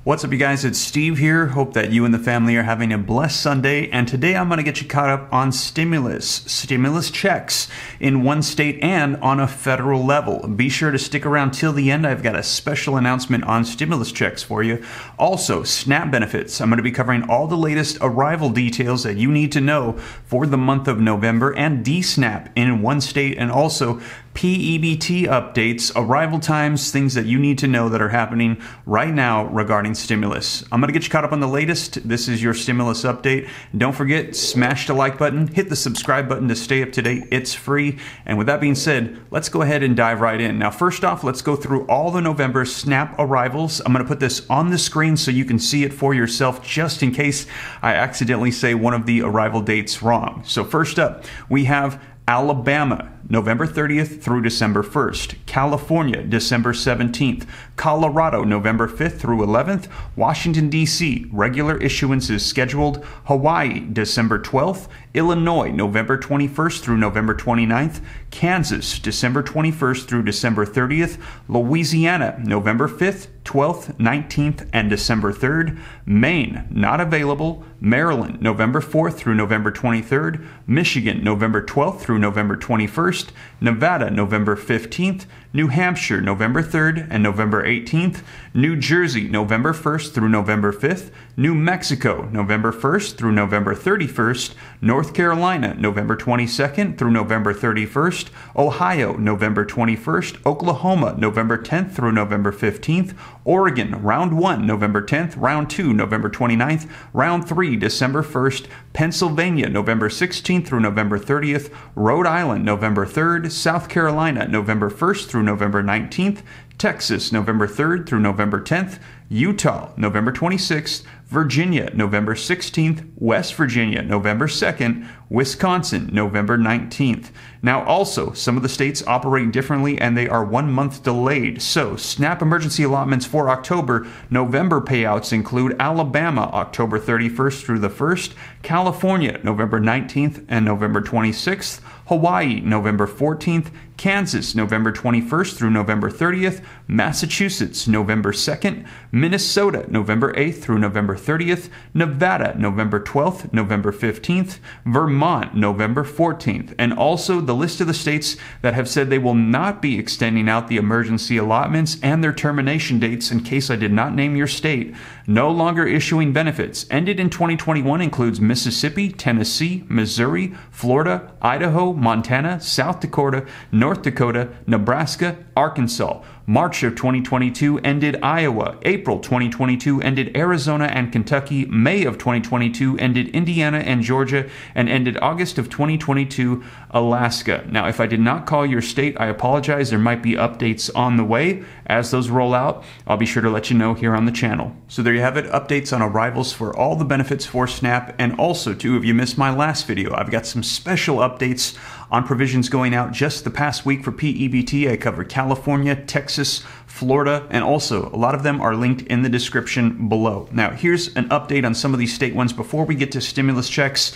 What's up, you guys? It's Steve here. Hope that you and the family are having a blessed Sunday. And today I'm going to get you caught up on stimulus checks in one state and on a federal level. Be sure to stick around till the end. I've got a special announcement on stimulus checks for you. Also, SNAP benefits. I'm going to be covering all the latest arrival details that you need to know for the month of November, and DSNAP in one state, and also P-Ebt updates, arrival times, things that you need to know that are happening right now regarding stimulus. I'm going to get you caught up on the latest. This is your stimulus update. Don't forget, smash the like button, hit the subscribe button to stay up to date. It's free. And with that being said, let's go ahead and dive right in. Now, first off, let's go through all the November SNAP arrivals. I'm going to put this on the screen so you can see it for yourself, just in case I accidentally say one of the arrival dates wrong. So first up, we have Alabama, November 30th through December 1st. California, December 17th. Colorado, November 5th through 11th. Washington, D.C., regular issuance is scheduled. Hawaii, December 12th. Illinois, November 21st through November 29th. Kansas, December 21st through December 30th. Louisiana, November 5th, 12th, 19th, and December 3rd. Maine, not available. Maryland, November 4th through November 23rd. Michigan, November 12th through November 21st. Nevada, November 15th. New Hampshire, November 3rd and November 18th. New Jersey, November 1st through November 5th. New Mexico, November 1st through November 31st. North Carolina, November 22nd through November 31st. Ohio, November 21st. Oklahoma, November 10th through November 15th. Oregon, Round 1, November 10th. Round 2, November 29th. Round 3, December 1st. Pennsylvania, November 16th through November 30th. Rhode Island, November 3rd. South Carolina, November 1st through November 19th. Texas, November 3rd through November 10th. Utah, November 26th. Virginia, November 16th. West Virginia, November 2nd. Wisconsin, November 19th. Now, also, some of the states operate differently and they are 1 month delayed. So, SNAP emergency allotments for October, November payouts include Alabama, October 31st through the 1st. California, November 19th and November 26th. Hawaii, November 14th. Kansas, November 21st through November 30th. Massachusetts, November 2nd. Minnesota, November 8th through November 30th. Nevada, November 12th, November 15th. Vermont, November 14th. And also the list of the states that have said they will not be extending out the emergency allotments and their termination dates, in case I did not name your state. No longer issuing benefits. Ended in 2021 includes Mississippi, Tennessee, Missouri, Florida, Idaho, Montana, South Dakota, North Dakota, Nebraska, Arkansas. March of 2022 ended Iowa. April 2022 ended Arizona and Kentucky. May of 2022 ended Indiana and Georgia, and ended August of 2022 Alaska. Now, if I did not call your state, I apologize. There might be updates on the way. As those roll out, I'll be sure to let you know here on the channel. So there you have it, updates on arrivals for all the benefits for SNAP. And also, too, if you missed my last video, I've got some special updates on provisions going out just the past week for P-Ebt. I covered California, Texas, Florida, and also a lot of them are linked in the description below. Now, here's an update on some of these state ones before we get to stimulus checks.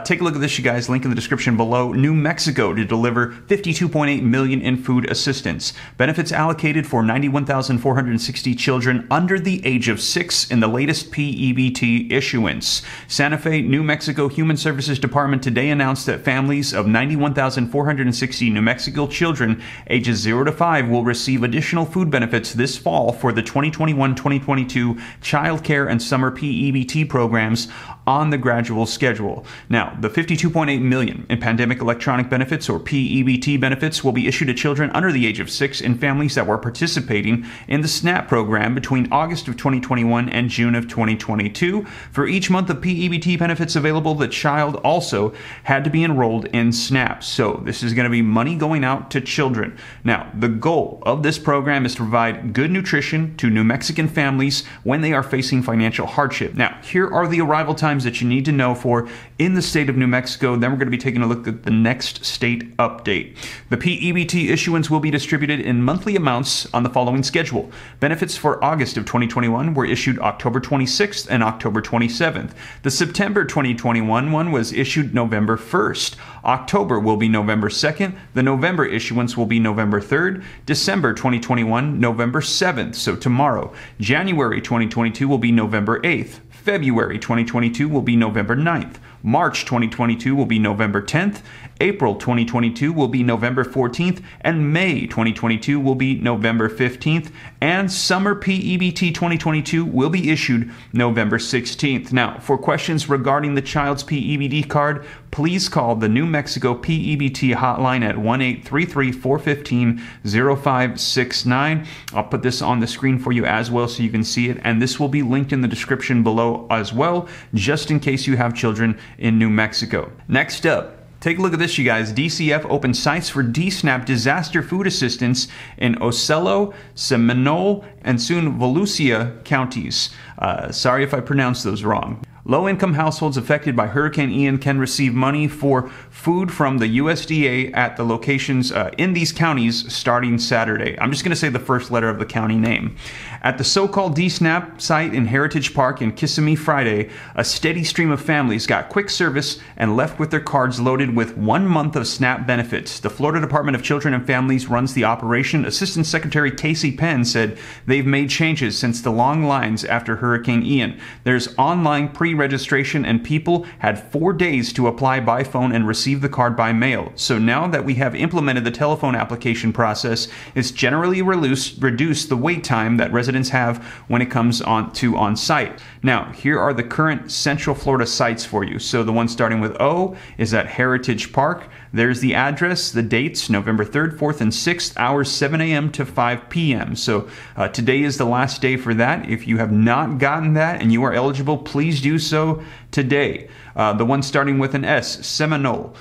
Take a look at this, you guys. Link in the description below. New Mexico to deliver $52.8 million in food assistance. Benefits allocated for 91,460 children under the age of 6 in the latest P-Ebt issuance. Santa Fe, New Mexico Human Services Department today announced that families of 91,460 New Mexico children ages 0 to 5 will receive additional food benefits this fall for the 2021-2022 child care and summer P-Ebt programs on the gradual schedule. Now, the $52.8 million in pandemic electronic benefits, or P-Ebt benefits, will be issued to children under the age of 6 in families that were participating in the SNAP program between August of 2021 and June of 2022. For each month of P-Ebt benefits available, the child also had to be enrolled in SNAP. So this is going to be money going out to children. Now, the goal of this program is to provide good nutrition to New Mexican families when they are facing financial hardship. Now, here are the arrival times times that you need to know for in the state of New Mexico. Then we're going to be taking a look at the next state update. The P-Ebt issuance will be distributed in monthly amounts on the following schedule. Benefits for August of 2021 were issued October 26th and October 27th. The September 2021 one was issued November 1st. October will be November 2nd. The November issuance will be November 3rd. December 2021, November 7th, so tomorrow. January 2022 will be November 8th. February 2022 will be November 9th. March 2022 will be November 10th. April 2022 will be November 14th. And May 2022 will be November 15th. And Summer P-Ebt 2022 will be issued November 16th. Now, for questions regarding the child's P-Ebt card, please call the New Mexico P-Ebt hotline at 1-833-415-0569. I'll put this on the screen for you as well so you can see it, and this will be linked in the description below as well, just in case you have children in New Mexico. Next up, take a look at this, you guys. DCF opens sites for DSNAP disaster food assistance in Ocello, Seminole, and soon Volusia counties. Sorry if I pronounced those wrong. Low-income households affected by Hurricane Ian can receive money for food from the USDA at the locations in these counties starting Saturday. I'm just going to say the first letter of the county name. At the so-called DSNAP site in Heritage Park in Kissimmee Friday, a steady stream of families got quick service and left with their cards loaded with 1 month of SNAP benefits. The Florida Department of Children and Families runs the operation. Assistant Secretary Casey Penn said they've made changes since the long lines after Hurricane Ian. There's online pre-registration, and people had 4 days to apply by phone and receive the card by mail. So now that we have implemented the telephone application process, it's generally reduced the wait time that residents have when it comes on site. Now, here are the current Central Florida sites for you. So the one starting with O is at Heritage Park. There's the address, the dates, November 3rd, 4th, and 6th, hours 7 a.m. to 5 p.m. So today is the last day for that. If you have not gotten that and you are eligible, please do so today. The one starting with an S, Seminole.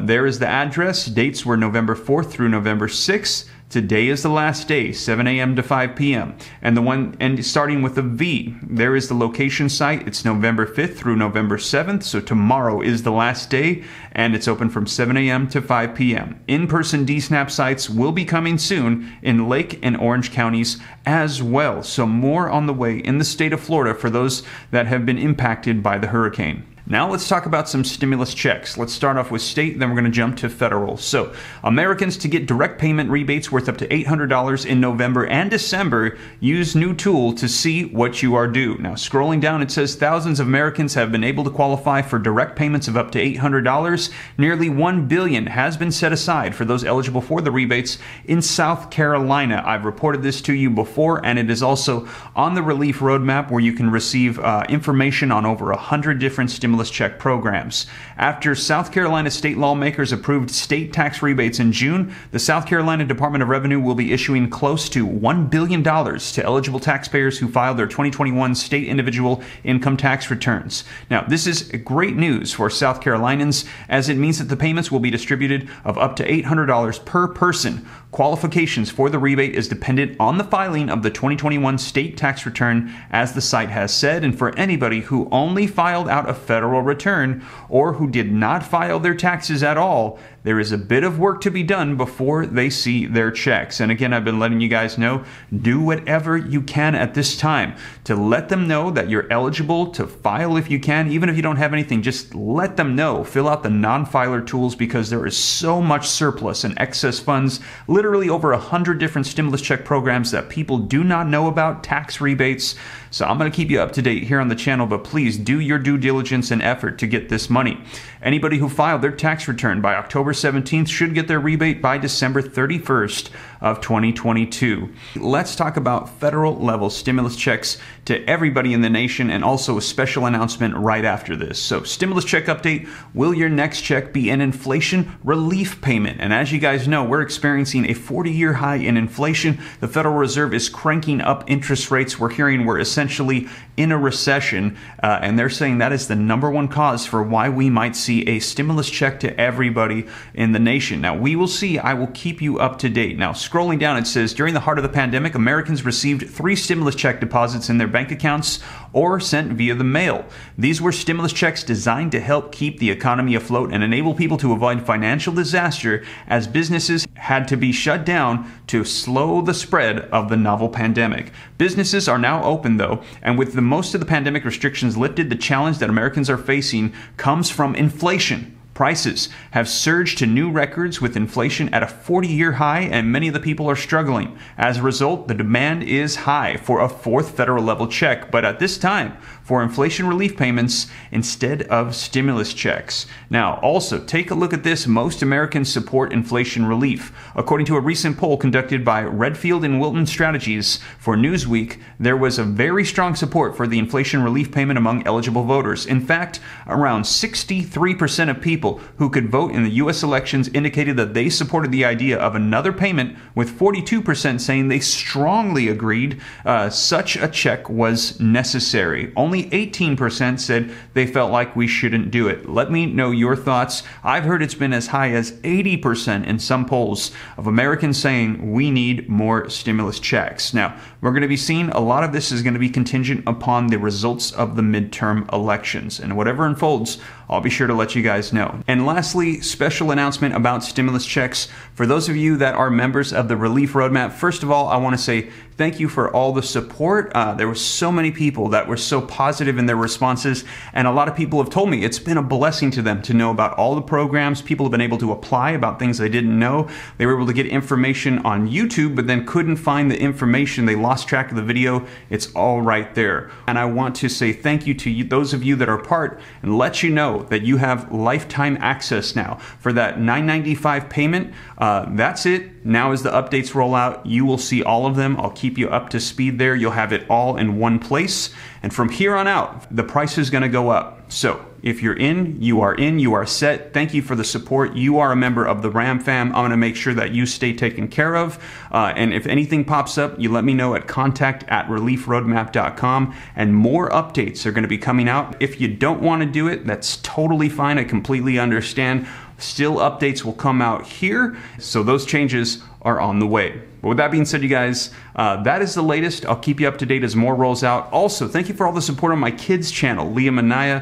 There is the address. Dates were November 4th through November 6th. Today is the last day, 7 a.m. to 5 p.m. And the one starting with a V, there is the location site. It's November 5th through November 7th. So tomorrow is the last day, and it's open from 7 a.m. to 5 p.m. In-person DSNAP sites will be coming soon in Lake and Orange counties as well. So more on the way in the state of Florida for those that have been impacted by the hurricane. Now let's talk about some stimulus checks. Let's start off with state, then we're going to jump to federal. So Americans to get direct payment rebates worth up to $800 in November and December, use new tool to see what you are due. Now scrolling down, it says thousands of Americans have been able to qualify for direct payments of up to $800. Nearly $1 billion has been set aside for those eligible for the rebates in South Carolina. I've reported this to you before, and it is also on the relief roadmap where you can receive information on over 100 different stimulus check programs. After South Carolina state lawmakers approved state tax rebates in June, the South Carolina Department of Revenue will be issuing close to $1 billion to eligible taxpayers who filed their 2021 state individual income tax returns. Now, this is great news for South Carolinians, as it means that the payments will be distributed of up to $800 per person. Qualifications for the rebate is dependent on the filing of the 2021 state tax return, as the site has said, and for anybody who only filed out a federal return or who did not file their taxes at all, there is a bit of work to be done before they see their checks. And again, I've been letting you guys know, do whatever you can at this time to let them know that you're eligible to file if you can. Even if you don't have anything, just let them know. Fill out the non-filer tools, because there is so much surplus and excess funds, literally over 100 different stimulus check programs that people do not know about, tax rebates. So I'm going to keep you up to date here on the channel, but please do your due diligence and effort to get this money. Anybody who filed their tax return by October 17th should get their rebate by December 31st of 2022. Let's talk about federal level stimulus checks to everybody in the nation, and also a special announcement right after this. So stimulus check update, will your next check be an inflation relief payment? And as you guys know, we're experiencing a 40-year high in inflation. The Federal Reserve is cranking up interest rates. We're hearing we're essentially essentially in a recession, and they're saying that is the number one cause for why we might see a stimulus check to everybody in the nation. Now, we will see. I will keep you up to date. Now, scrolling down, it says, during the heart of the pandemic, Americans received 3 stimulus check deposits in their bank accounts or sent via the mail. These were stimulus checks designed to help keep the economy afloat and enable people to avoid financial disaster as businesses had to be shut down to slow the spread of the novel pandemic. Businesses are now open, though, and with most of the pandemic restrictions lifted, the challenge that Americans are facing comes from inflation. Prices have surged to new records with inflation at a 40-year high, and many of the people are struggling. As a result, the demand is high for a 4th federal level check, but at this time, for inflation relief payments instead of stimulus checks. Now, also, take a look at this. Most Americans support inflation relief. According to a recent poll conducted by Redfield and Wilton Strategies for Newsweek, there was a very strong support for the inflation relief payment among eligible voters. In fact, around 63% of people who could vote in the U.S. elections indicated that they supported the idea of another payment, with 42% saying they strongly agreed such a check was necessary. Only 18% said they felt like we shouldn't do it. Let me know your thoughts. I've heard it's been as high as 80% in some polls of Americans saying we need more stimulus checks. Now, we're going to be seeing a lot of this is going to be contingent upon the results of the midterm elections, and whatever unfolds, I'll be sure to let you guys know. And lastly, special announcement about stimulus checks. For those of you that are members of the Relief Roadmap, first of all, I want to say thank you for all the support. There were so many people that were so positive in their responses, and a lot of people have told me it's been a blessing to them to know about all the programs. People have been able to apply about things they didn't know. They were able to get information on YouTube, but then couldn't find the information. They lost track of the video. It's all right there. And I want to say thank you to those of you that are part, and let you know that you have lifetime access now for that $9.95 payment. That's it. Now as the updates roll out, you will see all of them. I'll keep you up to speed there. You'll have it all in one place. And from here on out, the price is going to go up. So if you're in, you are set. Thank you for the support. You are a member of the Ram fam. I'm going to make sure that you stay taken care of. And if anything pops up, you let me know at contact@reliefroadmap.com, and more updates are going to be coming out. If you don't want to do it, that's totally fine. I completely understand. Still, updates will come out here, so those changes are on the way. But with that being said, you guys, that is the latest. I'll keep you up to date as more rolls out. Also, thank you for all the support on my kids' channel, Liam and Naya.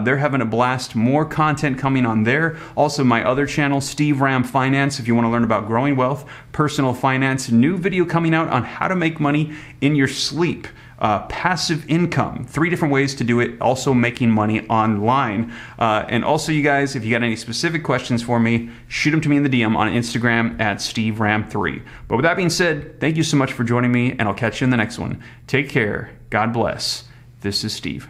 They're having a blast. More content coming on there. Also, my other channel, Steve Ram Finance, if you want to learn about growing wealth, personal finance. New video coming out on how to make money in your sleep. Passive income, 3 different ways to do it, also making money online. And also, you guys, if you got any specific questions for me, shoot them to me in the DM on Instagram at SteveRam3. But with that being said, thank you so much for joining me, and I'll catch you in the next one. Take care. God bless. This is Steve.